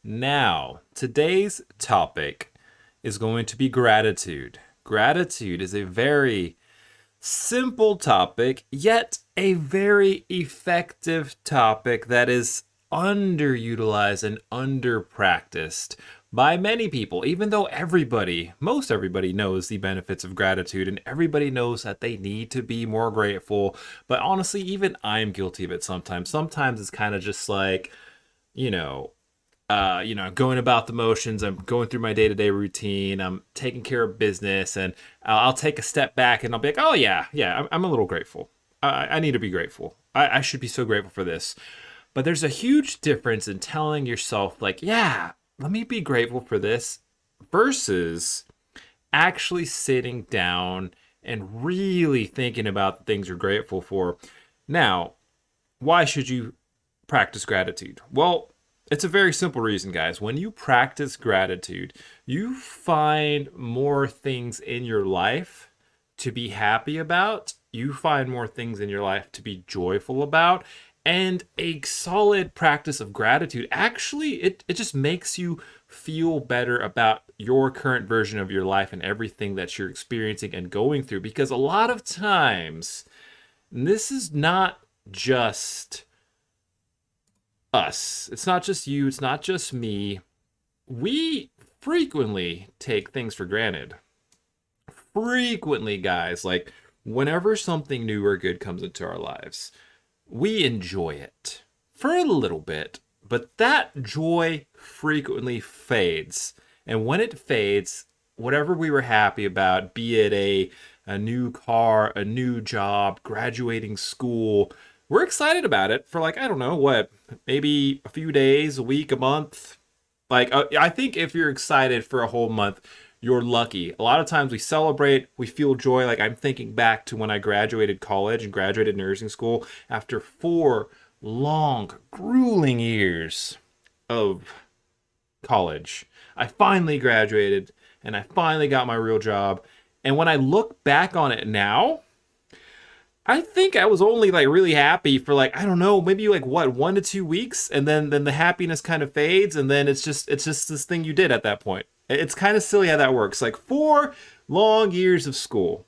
Now, today's topic is going to be gratitude. Gratitude is a very simple topic, yet a very effective topic that is underutilized and underpracticed by many people, even though most everybody knows the benefits of gratitude and everybody knows that they need to be more grateful. But honestly, even I'm guilty of it sometimes. Sometimes it's kind of just like, you know, going about the motions. I'm going through my day to day routine. I'm taking care of business, and I'll take a step back and I'll be like, oh, yeah, I'm a little grateful. I need to be grateful. I should be so grateful for this. But there's a huge difference in telling yourself, like, yeah, let me be grateful for this versus actually sitting down and really thinking about the things you're grateful for. Now, why should you practice gratitude? Well, it's a very simple reason, guys. When you practice gratitude, you find more things in your life to be happy about. You find more things in your life to be joyful about. And a solid practice of gratitude actually, it just makes you feel better about your current version of your life and everything that you're experiencing and going through. Because a lot of times, and this is not just us. It's not just you, it's not just me. We frequently take things for granted. Frequently, guys, like whenever something new or good comes into our lives, we enjoy it for a little bit, but that joy frequently fades. And when it fades, whatever we were happy about, be it a new car, a new job, graduating school, we're excited about it for like, I don't know, what, maybe a few days, a week, a month. Like, I think if you're excited for a whole month, you're lucky. A lot of times we celebrate, we feel joy. Like, I'm thinking back to when I graduated college and graduated nursing school after 4 long, grueling years of college. I finally graduated and I finally got my real job. And when I look back on it now, I think I was only like really happy for like, I don't know, maybe like what, 1 to 2 weeks, and then the happiness kind of fades, and then it's just this thing you did at that point. It's kind of silly how that works. Like 4 long years of school,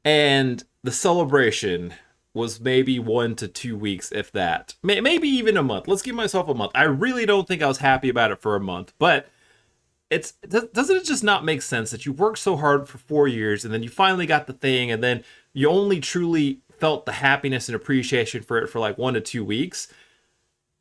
and the celebration was maybe 1 to 2 weeks, if that. Maybe even a month. Let's give myself a month. I really don't think I was happy about it for a month, but doesn't it just not make sense that you worked so hard for 4 years and then you finally got the thing, and then you only truly felt the happiness and appreciation for it for like 1 to 2 weeks?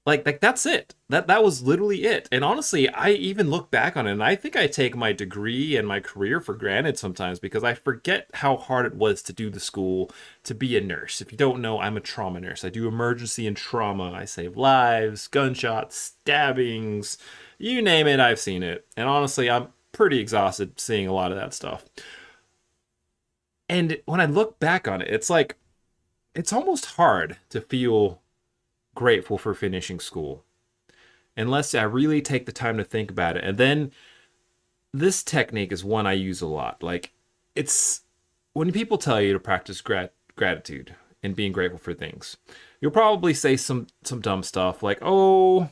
Like that's it. That was literally it. And honestly, I even look back on it and I think I take my degree and my career for granted sometimes because I forget how hard it was to do the school to be a nurse. If you don't know, I'm a trauma nurse. I do emergency and trauma. I save lives, gunshots, stabbings, you name it, I've seen it. And honestly, I'm pretty exhausted seeing a lot of that stuff. And when I look back on it, it's like it's almost hard to feel grateful for finishing school unless I really take the time to think about it. And then this technique is one I use a lot. Like, it's when people tell you to practice gratitude and being grateful for things, you'll probably say some dumb stuff like, "Oh,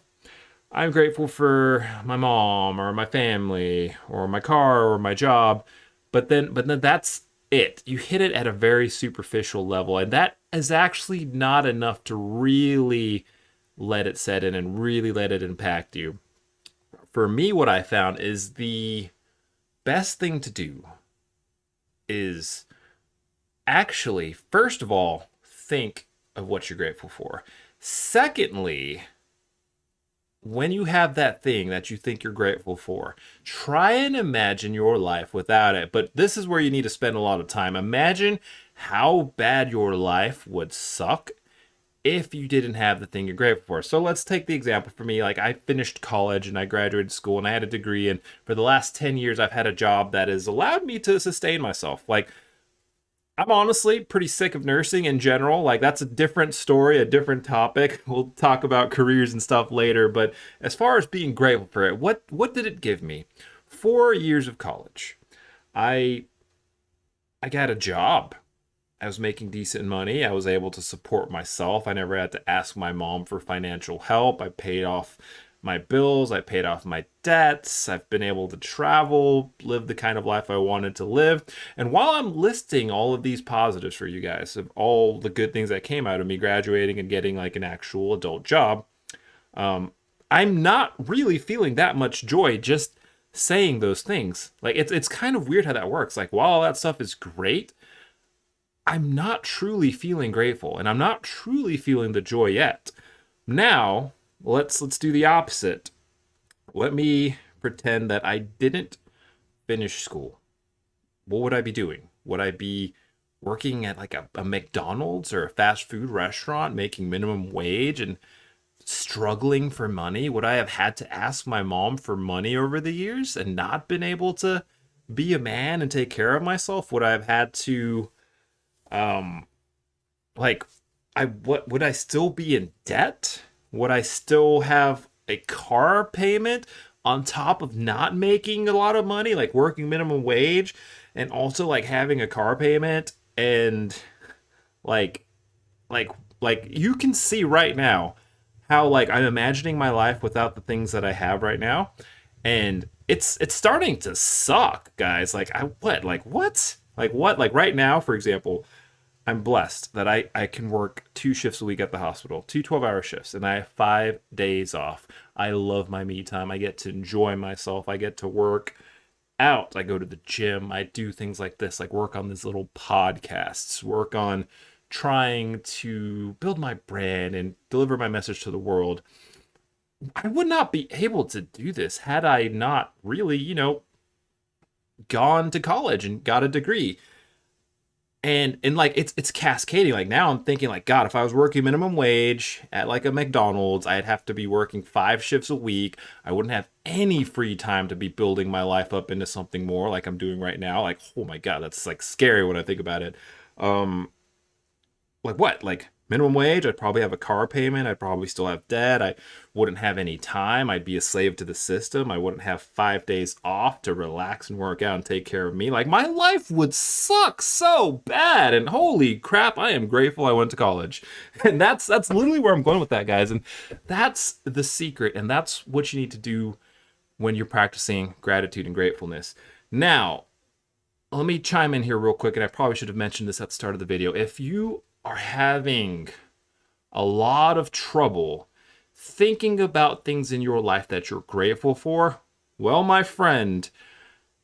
I'm grateful for my mom or my family or my car or my job." But then that's it. You hit it at a very superficial level, and that is actually not enough to really let it set in and really let it impact you. For me, what I found is the best thing to do is actually, first of all, think of what you're grateful for. Secondly, when you have that thing that you think you're grateful for, try and imagine your life without it. But this is where you need to spend a lot of time. Imagine how bad your life would suck if you didn't have the thing you're grateful for. So let's take the example for me. Like, I finished college and I graduated school and I had a degree, and for the last 10 years I've had a job that has allowed me to sustain myself. Like, I'm honestly pretty sick of nursing in general. Like, that's a different story, a different topic. We'll talk about careers and stuff later. But as far as being grateful for it, what did it give me? 4 years of college. I I got a job. I was making decent money. I was able to support myself. I never had to ask my mom for financial help. I paid off. my bills, I paid off my debts, I've been able to travel, live the kind of life I wanted to live. And while I'm listing all of these positives for you guys, of all the good things that came out of me graduating and getting like an actual adult job, I'm not really feeling that much joy just saying those things. Like it's kind of weird how that works. Like while all that stuff is great, I'm not truly feeling grateful and I'm not truly feeling the joy yet. Now, let's do the opposite. Let me pretend that I didn't finish school. What would I be doing? Would I be working at like a McDonald's or a fast food restaurant making minimum wage and struggling for money? Would I have had to ask my mom for money over the years and not been able to be a man and take care of myself? Would I have had to like what would I still be in debt? Would I still have a car payment on top of not making a lot of money, like working minimum wage and also like having a car payment and like like like you can see right now how like I'm imagining my life without the things that I have right now, and it's starting to suck, guys. Like I what like what like what like right now, for example, I'm blessed that I can work 2 shifts a week at the hospital, 2 12-hour shifts, and I have 5 days off. I love my me time. I get to enjoy myself. I get to work out. I go to the gym. I do things like this, like work on these little podcasts, work on trying to build my brand and deliver my message to the world. I would not be able to do this had I not really, gone to college and got a degree. And like it's cascading. Like now I'm thinking like, God, if I was working minimum wage at like a McDonald's, I'd have to be working 5 shifts a week. I wouldn't have any free time to be building my life up into something more like I'm doing right now. Like, oh my God, that's like scary when I think about it. Like what? Like minimum wage, I'd probably have a car payment. I'd probably still have debt. I wouldn't have any time. I'd be a slave to the system. I wouldn't have 5 days off to relax and work out and take care of me. Like my life would suck so bad. And holy crap, I am grateful I went to college. And that's literally where I'm going with that, guys. And that's the secret. And that's what you need to do when you're practicing gratitude and gratefulness. Now, let me chime in here real quick, and I probably should have mentioned this at the start of the video. If you are having a lot of trouble thinking about things in your life that you're grateful for, well, my friend,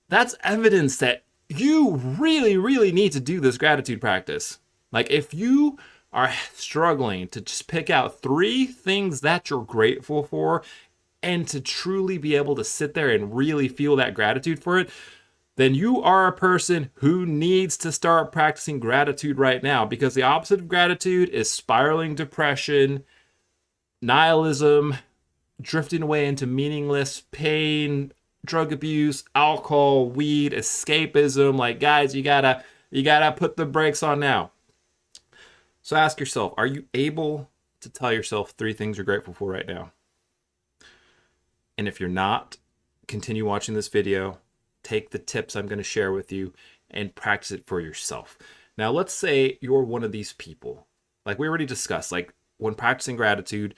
that's evidence that you really, really need to do this gratitude practice. Like if you are struggling to just pick out 3 things that you're grateful for and to truly be able to sit there and really feel that gratitude for it, then you are a person who needs to start practicing gratitude right now, because the opposite of gratitude is spiraling depression, nihilism, drifting away into meaningless pain, drug abuse, alcohol, weed, escapism. Like, guys, you gotta put the brakes on now. So ask yourself, are you able to tell yourself 3 things you're grateful for right now? And if you're not, continue watching this video. Take the tips I'm going to share with you and practice it for yourself. Now, let's say you're one of these people. Like we already discussed, like when practicing gratitude,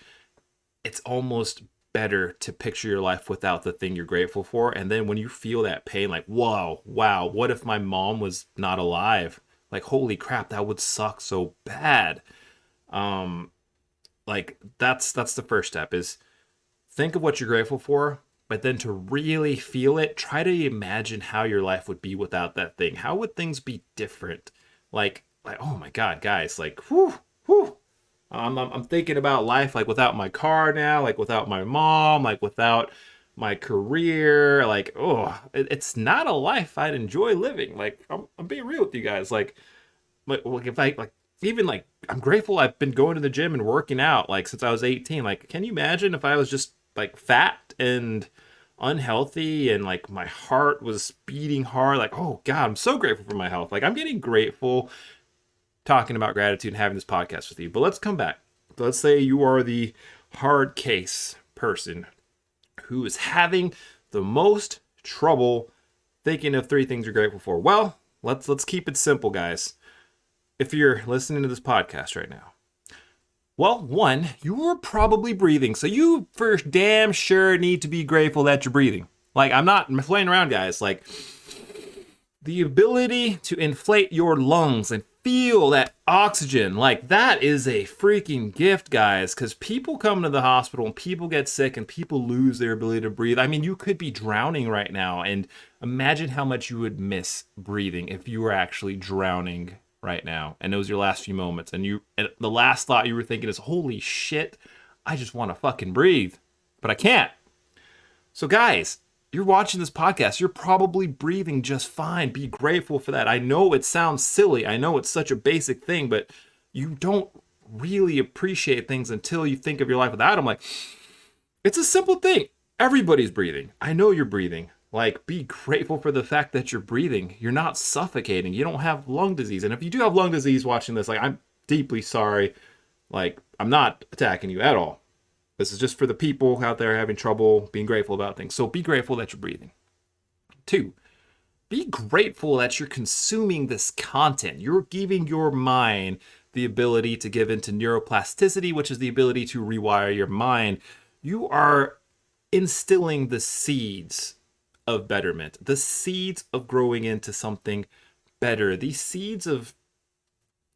it's almost better to picture your life without the thing you're grateful for. And then when you feel that pain, like, whoa, wow, what if my mom was not alive? Like, holy crap, that would suck so bad. Like that's the first step, is think of what you're grateful for. But then to really feel it, try to imagine how your life would be without that thing. How would things be different? Like oh my God, guys, like, whew, whew. I'm thinking about life like without my car now, like without my mom, like without my career. Like, oh, it's not a life I'd enjoy living. Like, I'm being real with you guys. Like if I like even like I'm grateful I've been going to the gym and working out like since I was 18. Like, can you imagine if I was just like fat and unhealthy and like my heart was beating hard? Like, oh God, I'm so grateful for my health. Like I'm getting grateful talking about gratitude and having this podcast with you. But let's come back. Let's say you are the hard case person who is having the most trouble thinking of 3 things you're grateful for. Well, let's keep it simple, guys. If you're listening to this podcast right now, Well, one, you're probably breathing, so you for damn sure need to be grateful that you're breathing. Like, I'm not playing around, guys. Like, the ability to inflate your lungs and feel that oxygen, like, that is a freaking gift, guys, because people come to the hospital and people get sick and people lose their ability to breathe. I mean, you could be drowning right now, and imagine how much you would miss breathing if you were actually drowning right now and it was your last few moments, and the last thought you were thinking is, holy shit, I just want to fucking breathe, but I can't. So, guys, you're watching this podcast, you're probably breathing just fine. Be grateful for that. I know it sounds silly. I know it's such a basic thing, but you don't really appreciate things until you think of your life without them. Like, it's a simple thing. Everybody's breathing. I know you're breathing. Like, be grateful for the fact that you're breathing. You're not suffocating. You don't have lung disease. And if you do have lung disease watching this, like, I'm deeply sorry. Like, I'm not attacking you at all. This is just for the people out there having trouble being grateful about things. So be grateful that you're breathing. Two, be grateful that you're consuming this content. You're giving your mind the ability to give into neuroplasticity, which is the ability to rewire your mind. You are instilling the seeds of betterment, the seeds of growing into something better, these seeds of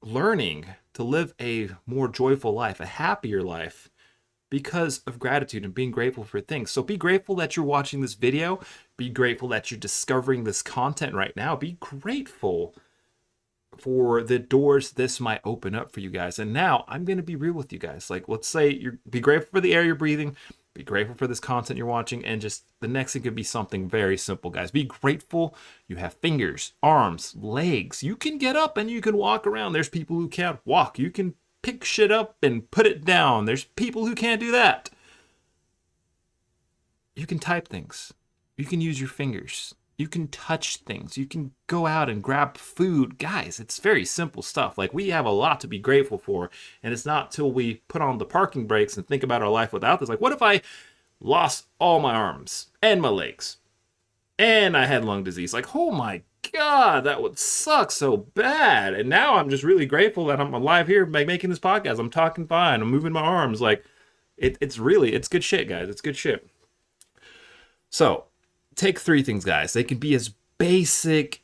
learning to live a more joyful life, a happier life, because of gratitude and being grateful for things. So be grateful that you're watching this video. Be grateful that you're discovering this content right now. Be grateful for the doors this might open up for you guys. And now I'm going to be real with you guys. Like, let's say be grateful for the air you're breathing. Be grateful for this content you're watching. And just the next thing could be something very simple, guys. Be grateful you have fingers, arms, legs. You can get up and you can walk around. There's people who can't walk. You can pick shit up and put it down. There's people who can't do that. You can type things. You can use your fingers. You can touch things. You can go out and grab food. Guys, it's very simple stuff. Like, we have a lot to be grateful for. And it's not till we put on the parking brakes and think about our life without this. Like, what if I lost all my arms and my legs and I had lung disease? Like, oh my God, that would suck so bad. And now I'm just really grateful that I'm alive here making this podcast. I'm talking fine. I'm moving my arms. Like, it's good shit, guys. It's good shit. So take three things, guys. They can be as basic,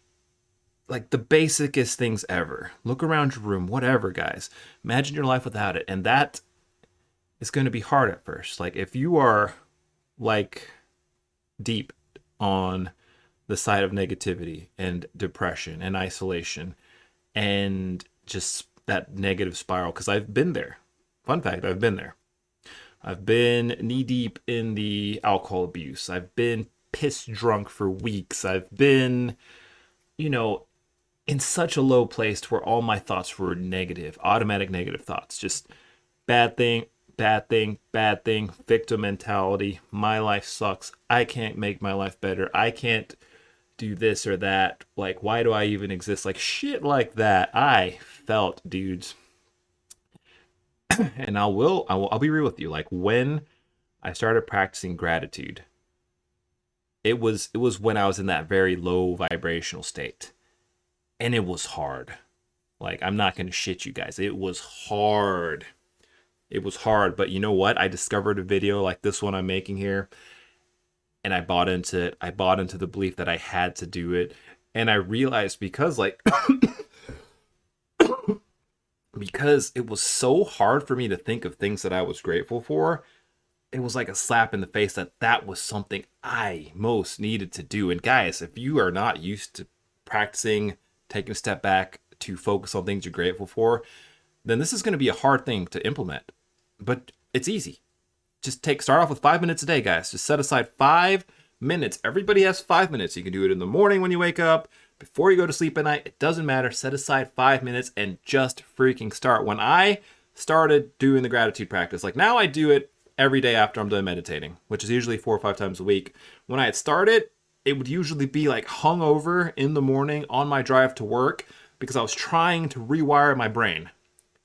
like the basicest things ever. Look around your room, whatever, guys. Imagine your life without it. And that is going to be hard at first. Like, if you are like deep on the side of negativity and depression and isolation and just that negative spiral, because I've been there. Fun fact, I've been there. I've been knee deep in the alcohol abuse. I've been piss drunk for weeks. I've been, in such a low place to where all my thoughts were negative, automatic negative thoughts. Just bad thing, bad thing, bad thing, victim mentality. My life sucks. I can't make my life better. I can't do this or that. Like, why do I even exist? Like, shit like that. I felt, dudes. And I'll be real with you. Like, when I started practicing gratitude, it was when I was in that very low vibrational state. And it was hard. Like, I'm not going to shit you guys. It was hard. It was hard. But you know what? I discovered a video like this one I'm making here. And I bought into it. I bought into the belief that I had to do it. And I realized because because it was so hard for me to think of things that I was grateful for, it was like a slap in the face that was something I most needed to do. And guys, if you are not used to practicing, taking a step back to focus on things you're grateful for, then this is going to be a hard thing to implement. But it's easy. Just start off with 5 minutes a day, guys. Just set aside 5 minutes. Everybody has 5 minutes. You can do it in the morning when you wake up, before you go to sleep at night. It doesn't matter. Set aside 5 minutes and just freaking start. When I started doing the gratitude practice, like now I do it every day after I'm done meditating, which is usually 4 or 5 times a week. When I had started, it would usually be like hungover in the morning on my drive to work because I was trying to rewire my brain.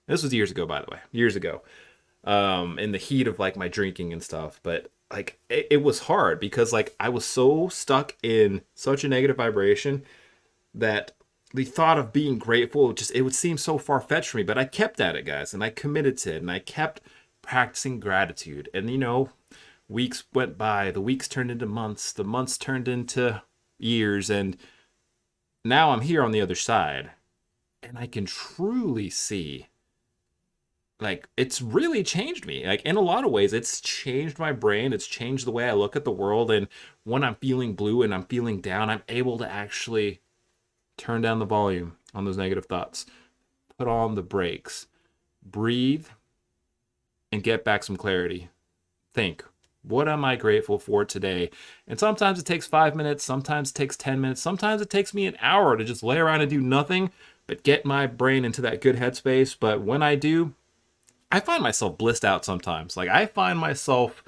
This was years ago, by the way. Years ago. In the heat of like my drinking and stuff. But like it was hard because like I was so stuck in such a negative vibration that the thought of being grateful, it would seem so far-fetched for me, but I kept at it, guys, and I committed to it, and I kept practicing gratitude. And weeks went by, the weeks turned into months, the months turned into years, and now I'm here on the other side, and I can truly see, like, it's really changed me. Like, in a lot of ways, it's changed my brain, it's changed the way I look at the world, and when I'm feeling blue and I'm feeling down, I'm able to actually turn down the volume on those negative thoughts, put on the brakes, breathe, and get back some clarity. Think, what am I grateful for today? And sometimes it takes 5 minutes, sometimes it takes 10 minutes, sometimes it takes me an hour to just lay around and do nothing, but get my brain into that good headspace. But when I do, I find myself blissed out sometimes. Like, I find myself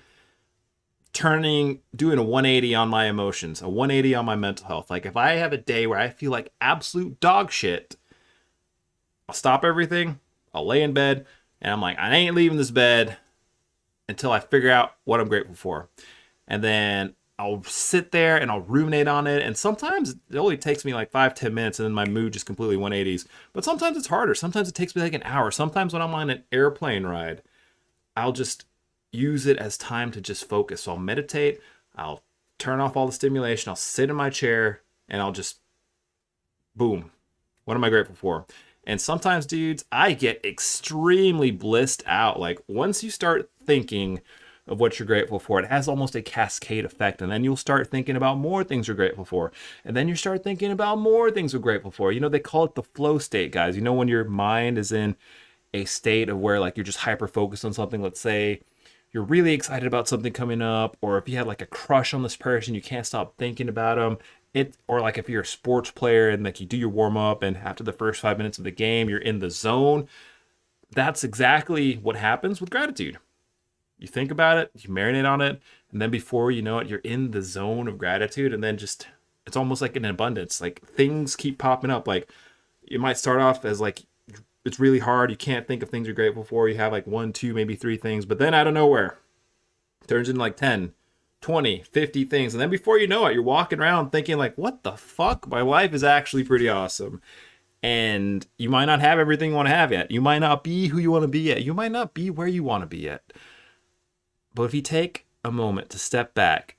doing a 180 on my emotions, a 180 on my mental health. Like, if I have a day where I feel like absolute dog shit, I'll stop everything, I'll lay in bed, and I'm like, I ain't leaving this bed until I figure out what I'm grateful for. And then I'll sit there and I'll ruminate on it. And sometimes it only takes me like 5-10 minutes and then my mood just completely 180s. But sometimes it's harder. Sometimes it takes me like an hour. Sometimes when I'm on an airplane ride, I'll just use it as time to just focus. So I'll meditate, I'll turn off all the stimulation, I'll sit in my chair, and I'll just, boom, what am I grateful for? And sometimes, dudes, I get extremely blissed out. Like, once you start thinking of what you're grateful for, it has almost a cascade effect. And then you'll start thinking about more things you're grateful for. And then you start thinking about more things you're grateful for. They call it the flow state, guys. When your mind is in a state of where, like, you're just hyper focused on something. Let's say you're really excited about something coming up, or if you had like a crush on this person, you can't stop thinking about them. Or like if you're a sports player and like you do your warm up and after the first 5 minutes of the game, you're in the zone. That's exactly what happens with gratitude. You think about it, you marinate on it, and then before you know it, you're in the zone of gratitude. And then it's almost like an abundance. Like, things keep popping up. Like, you might start off as like, it's really hard, you can't think of things you're grateful for, you have like 1, 2, maybe 3 things, but then out of nowhere it turns into like 10, 20, 50 things, and then before you know it, you're walking around thinking like, what the fuck, my life is actually pretty awesome. And you might not have everything you want to have yet, you might not be who you want to be yet, you might not be where you want to be yet, but if you take a moment to step back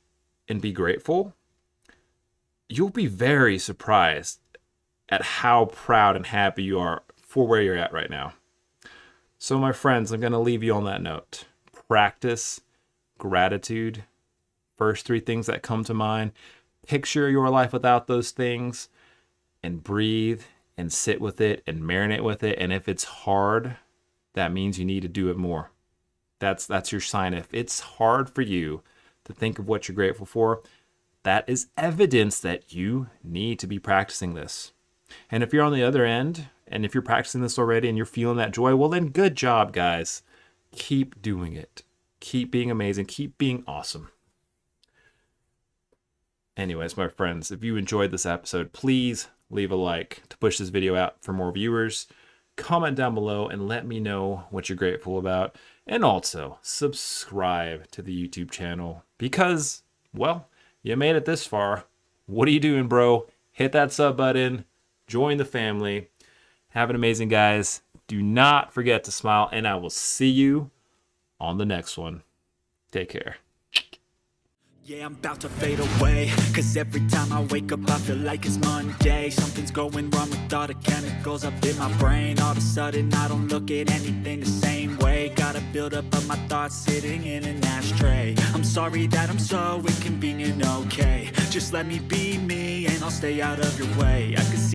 and be grateful, you'll be very surprised at how proud and happy you are for where you're at right now. So, my friends, I'm going to leave you on that note. Practice gratitude. First 3 things that come to mind. Picture your life without those things, and breathe and sit with it and marinate with it. And if it's hard, that means you need to do it more. That's your sign. If it's hard for you to think of what you're grateful for, that is evidence that you need to be practicing this. And if you're on the other end, and if you're practicing this already and you're feeling that joy, well then, good job, guys. Keep doing it. Keep being amazing. Keep being awesome. Anyways, my friends, if you enjoyed this episode, please leave a like to push this video out for more viewers. Comment down below and let me know what you're grateful about. And also, subscribe to the YouTube channel because, well, you made it this far. What are you doing, bro? Hit that sub button. Join the family. Have an amazing, guys. Do not forget to smile, and I will see you on the next one. Take care. Yeah, I'm about to fade away, cause every time I wake up I feel like it's Monday. Something's going wrong with all the chemicals up in my brain. All of a sudden I don't look at anything the same way. Gotta build up of my thoughts sitting in an ashtray. I'm sorry that I'm so inconvenient, okay. Just let me be me and I'll stay out of your way. I can see